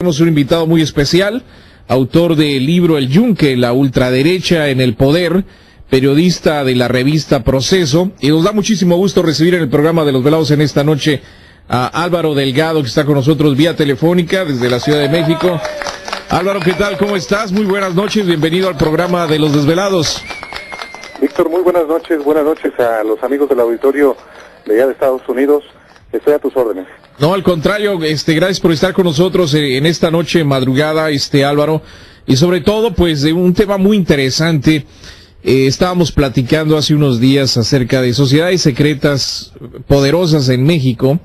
Tenemos un invitado muy especial, autor del libro El Yunque, la ultraderecha en el poder, periodista de la revista Proceso, y nos da muchísimo gusto recibir en el programa de Los Velados en esta noche a Álvaro Delgado, que está con nosotros vía telefónica desde la Ciudad de México. Álvaro, ¿qué tal? ¿Cómo estás? Muy buenas noches, bienvenido al programa de Los Desvelados. Víctor, muy buenas noches a los amigos del auditorio de allá de Estados Unidos. Estoy a tus órdenes. No, al contrario, gracias por estar con nosotros en esta noche madrugada, Álvaro, y sobre todo, pues, de un tema muy interesante. Estábamos platicando hace unos días acerca de sociedades secretas poderosas en México,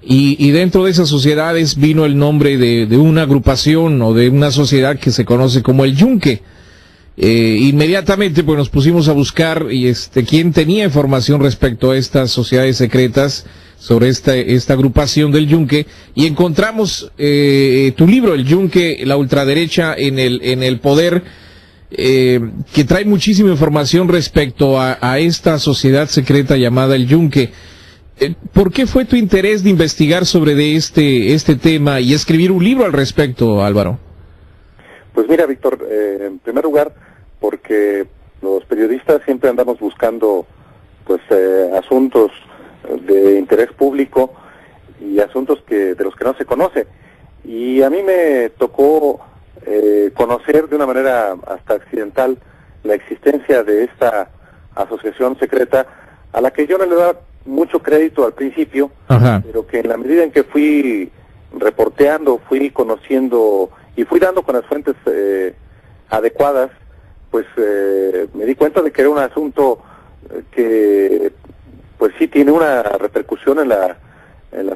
y dentro de esas sociedades vino el nombre de una agrupación o de una sociedad que se conoce como el Yunque. Inmediatamente pues nos pusimos a buscar quién tenía información respecto a estas sociedades secretas sobre esta agrupación del Yunque, y encontramos tu libro El Yunque, la ultraderecha en el poder, que trae muchísima información respecto a esta sociedad secreta llamada el Yunque. ¿Por qué fue tu interés de investigar sobre este tema y escribir un libro al respecto, Álvaro? Pues mira, Víctor, en primer lugar, porque los periodistas siempre andamos buscando pues asuntos de interés público y asuntos de los que no se conoce. Y a mí me tocó conocer de una manera hasta accidental la existencia de esta asociación secreta, a la que yo no le daba mucho crédito al principio. Ajá. Pero que en la medida en que fui reporteando, fui conociendo y fui dando con las fuentes adecuadas, pues me di cuenta de que era un asunto que pues sí tiene una repercusión en la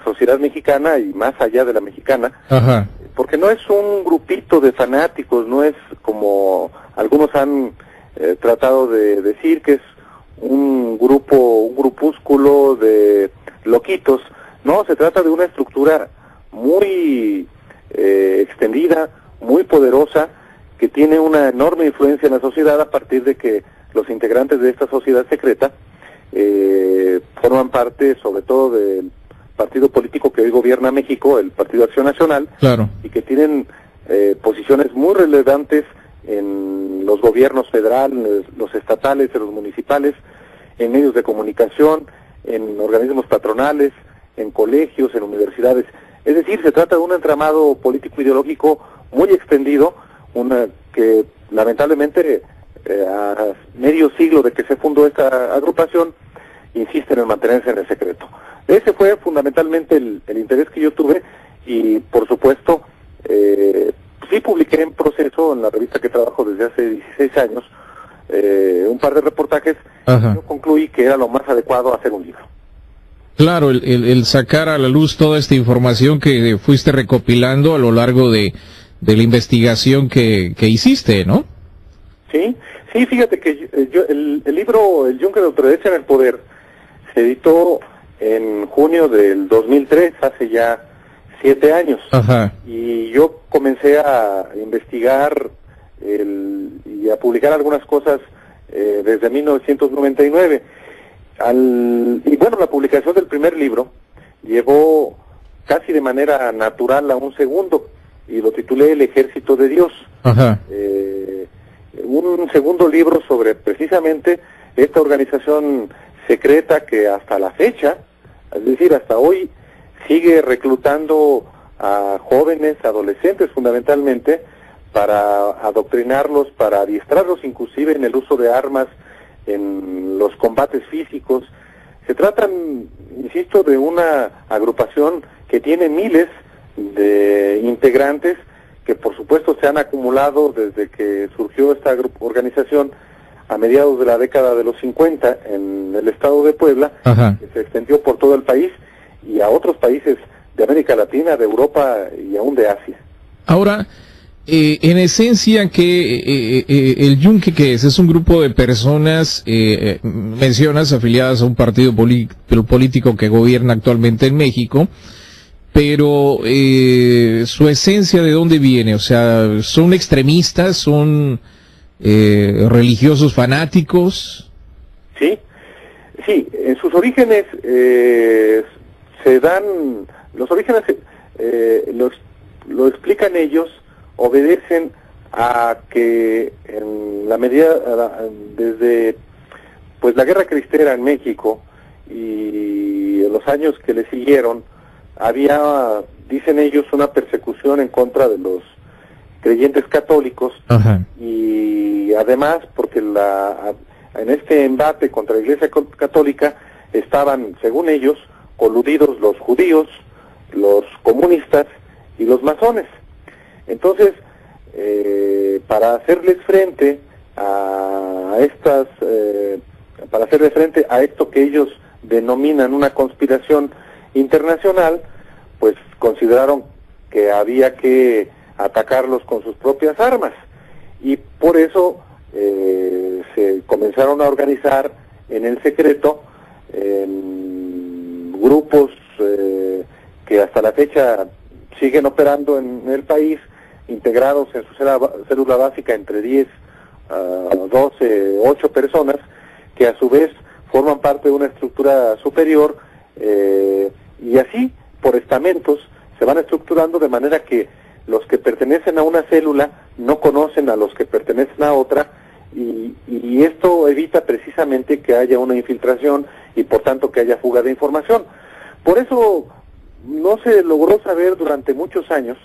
sociedad mexicana y más allá de la mexicana. Ajá. Porque no es un grupito de fanáticos, no es como algunos han tratado de decir que es un grupúsculo de loquitos. No, se trata de una estructura muy extendida, muy poderosa, que tiene una enorme influencia en la sociedad a partir de que los integrantes de esta sociedad secreta forman parte sobre todo del partido político que hoy gobierna México, el Partido Acción Nacional. Claro. Y que tienen posiciones muy relevantes en los gobiernos federales, los estatales, en los municipales, en medios de comunicación, en organismos patronales, en colegios, en universidades. Es decir, se trata de un entramado político-ideológico muy extendido, que lamentablemente a medio siglo de que se fundó esta agrupación, insisten en mantenerse en el secreto. Ese fue fundamentalmente el interés que yo tuve, y por supuesto sí publiqué en Proceso, en la revista que trabajo desde hace 16 años, un par de reportajes. Ajá. Yo concluí que era lo más adecuado hacer un libro. Claro, el sacar a la luz toda esta información que fuiste recopilando a lo largo de la investigación que hiciste, ¿no? Sí, fíjate que el libro El Yunque de la ultraderecha en el poder se editó en junio del 2003, hace ya 7 años. Ajá. Y yo comencé a investigar y a publicar algunas cosas desde 1999. Y bueno, la publicación del primer libro llevó casi de manera natural a un segundo, y lo titulé El Ejército de Dios. Ajá. Un segundo libro sobre precisamente esta organización secreta que hasta la fecha, es decir, hasta hoy, sigue reclutando a jóvenes, adolescentes fundamentalmente, para adoctrinarlos, para adiestrarlos inclusive en el uso de armas, en los combates físicos. Se trata, insisto, de una agrupación que tiene miles de integrantes, que por supuesto se han acumulado desde que surgió esta organización a mediados de la década de los 50 en el estado de Puebla. Ajá. Que se extendió por todo el país y a otros países de América Latina, de Europa y aún de Asia. Ahora, en esencia, el Yunque, ¿qué es? Es un grupo de personas, mencionas, afiliadas a un partido político que gobierna actualmente en México, pero su esencia, ¿de dónde viene? O sea, ¿son extremistas? ¿Son religiosos fanáticos? Sí, en sus orígenes se dan, los orígenes lo explican ellos, obedecen a que en la medida, desde pues la guerra cristera en México y en los años que le siguieron, había, dicen ellos, una persecución en contra de los creyentes católicos. Ajá. Y además porque en este embate contra la Iglesia Católica estaban, según ellos, coludidos los judíos, los comunistas y los masones. Entonces, para hacerles frente a esto que ellos denominan una conspiración internacional, pues consideraron que había que atacarlos con sus propias armas, y por eso se comenzaron a organizar en el secreto en grupos que hasta la fecha siguen operando en el país, integrados en su célula básica entre 10 a 12, 8 personas, que a su vez forman parte de una estructura superior, y así, por estamentos, se van estructurando de manera que los que pertenecen a una célula no conocen a los que pertenecen a otra, y esto evita precisamente que haya una infiltración y por tanto que haya fuga de información. Por eso no se logró saber durante muchos años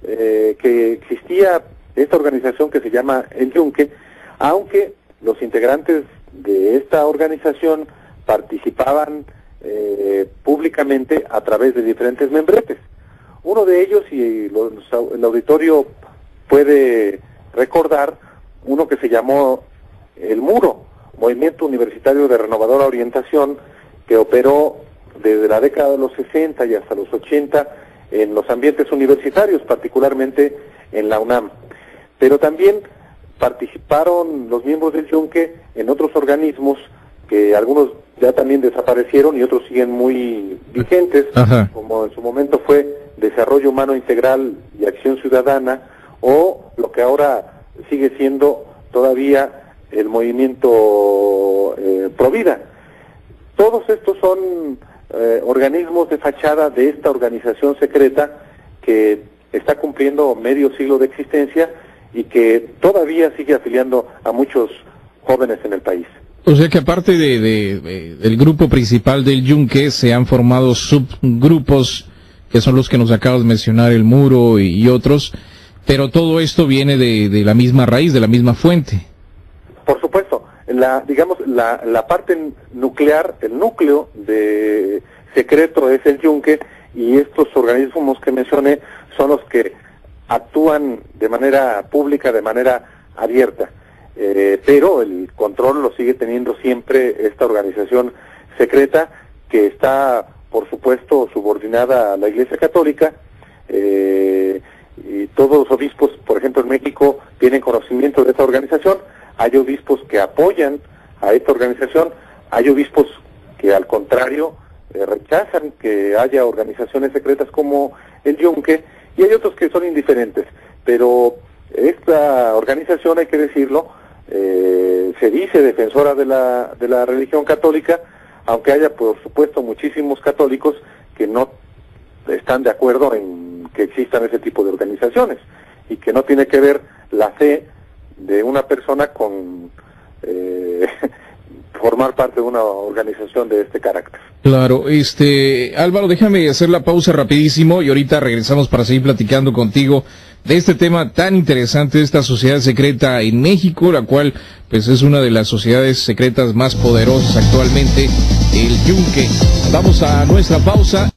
que existía esta organización que se llama El Yunque, aunque los integrantes de esta organización participaban públicamente a través de diferentes membretes. Uno de ellos, y el auditorio puede recordar, uno que se llamó El Muro, Movimiento Universitario de Renovadora Orientación, que operó desde la década de los 60 y hasta los 80 en los ambientes universitarios, particularmente en la UNAM. Pero también participaron los miembros del Yunque en otros organismos que algunos ya también desaparecieron y otros siguen muy vigentes. Ajá. Como en su momento fue Desarrollo Humano Integral y Acción Ciudadana, o lo que ahora sigue siendo todavía el movimiento Provida. Todos estos son organismos de fachada de esta organización secreta que está cumpliendo medio siglo de existencia y que todavía sigue afiliando a muchos jóvenes en el país. O sea que aparte del grupo principal del Yunque, se han formado subgrupos que son los que nos acabas de mencionar, El Muro y otros, pero todo esto viene de la misma raíz, de la misma fuente. Por supuesto, la parte nuclear, el núcleo de secreto es el Yunque, y estos organismos que mencioné son los que actúan de manera pública, de manera abierta. Pero el control lo sigue teniendo siempre esta organización secreta, que está, por supuesto, subordinada a la Iglesia Católica, y todos los obispos, por ejemplo, en México, tienen conocimiento de esta organización. Hay obispos que apoyan a esta organización, hay obispos que, al contrario, rechazan que haya organizaciones secretas como el Yunque, y hay otros que son indiferentes. Pero esta organización, hay que decirlo, se dice defensora de la religión católica, aunque haya, por supuesto, muchísimos católicos que no están de acuerdo en que existan ese tipo de organizaciones, y que no tiene que ver la fe de una persona con formar parte de una organización de este carácter. Claro, Álvaro, déjame hacer la pausa rapidísimo y ahorita regresamos para seguir platicando contigo de este tema tan interesante, de esta sociedad secreta en México, la cual pues es una de las sociedades secretas más poderosas actualmente, el Yunque. Vamos a nuestra pausa.